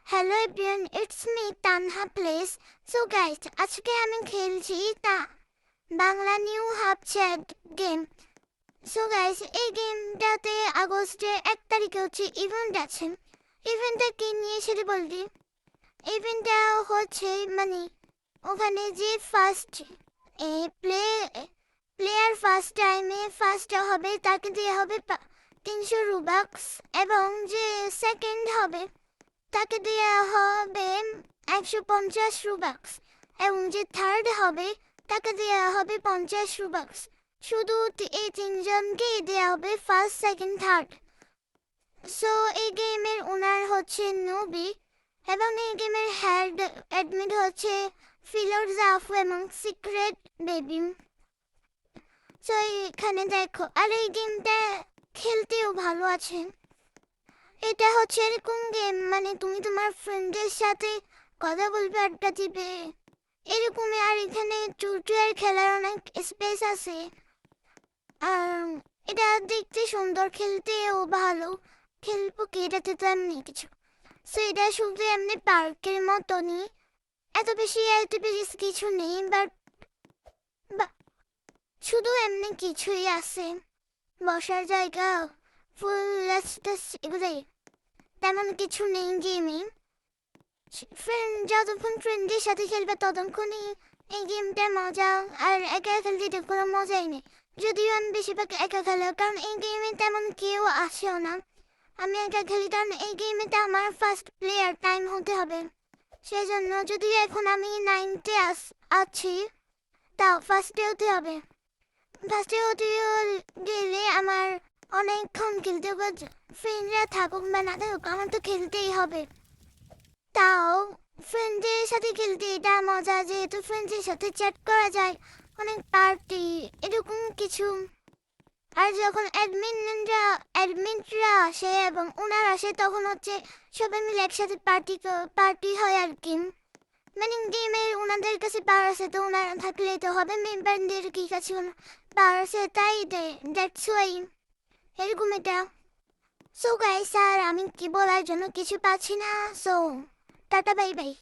Hello everyone, it's me Tanha place. So guys, আজকে আমি খেলছি Bangla new hub chat game. So guys, এই গেমটাতে আগস্টের 1 তারিখে হচ্ছে ইভেন্ট আছে। ইভেন্টটা কি নিয়ে সেটা বলছি। ইভেন্টটা হচ্ছে মানে ওখানে যে ফার্স্ট প্লেয়ার ফার্স্ট টাইমে ফার্স্ট হবে তাকে দেওয়া হবে 300 রুবাক্স, এবং যে সেকেন্ড হবে তাকে দেওয়া হবে 150 রুবাক্স, এবং যে থার্ড হবে তাকে দেওয়া হবে 50 রুবাক্স। শুধু এই তিনজনকেই দেওয়া হবে ফার্স্ট সেকেন্ড থার্ড। সো এই গেমের ওনার হচ্ছে নবী, এবং এই গেমের হেড অ্যাডমিন হচ্ছে ফিলোর জাফু এবং সিক্রেট বেবি। সো এখানে দেখো, আর এই গেমটা খেলতেও ভালো আছে। এটা হচ্ছে এরকম গেম মানে তুমি তোমার ফ্রেন্ডের সাথে কথা বলবে, আড্ডা দিবে এরকমই। আর এখানে টিউটোরিয়াল খেলার অনেক স্পেস আছে। আর এটা দেখতে সুন্দর, খেলতেও ভালো। খেলবো কি, এটাতে তো এমনি কিছু। সো এটা শুধু এমনি পার্কের মতনই, এত বেশি কিছু নেই, বাট শুধু এমনি কিছুই আছে, বসার জায়গা, ফুল এগুলোই, তেমন কিছু নেই গেমে। যতক্ষণ ফ্রেন্ডের সাথে খেলবে ততক্ষণই এই গেমটা মজা, আর একা খেলতে কোনো মজাই নেই। যদিও আমি বেশিরভাগ একা খেলা, কারণ এই গেমে তেমন কেউ আসেও না। আমি একা খেলি কারণ এই গেমেতে আমার ফার্স্ট প্লেয়ার টাইম হতে হবে। সেই জন্য যদিও এখন আমি 9তে আছি, তাও ফার্স্টে হতে হবে। ফার্স্টে হতে গেলে আমার অনেকক্ষণ খেলতে হবে। ফ্রেন্ডরা থাকুক বা না থাকুক, আমার তো খেলতেই হবে। তাও ফ্রেন্ডদের সাথে খেলতে এটা মজা, যেহেতু ফ্রেন্ডদের সাথে চ্যাট করা যায়, অনেক পার্টি এরকম কিছু। আর যখন অ্যাডমিনরা আসে এবং ওনারা আসে, তখন হচ্ছে সবাই মিলে একসাথে পার্টি হয় আর কি। মানে গেমের ওনাদের কাছে পাওয়ার আছে, তো ওনারা থাকলে তো হবে, মেম্বারদের কি কাছে পাওয়ার আছে, তাই দ্যাটস ওয়াই এরকম এটা। সো গাইস, আর আমি কি বলার জন্য কিছু পাচ্ছি না। So tata, bye bye.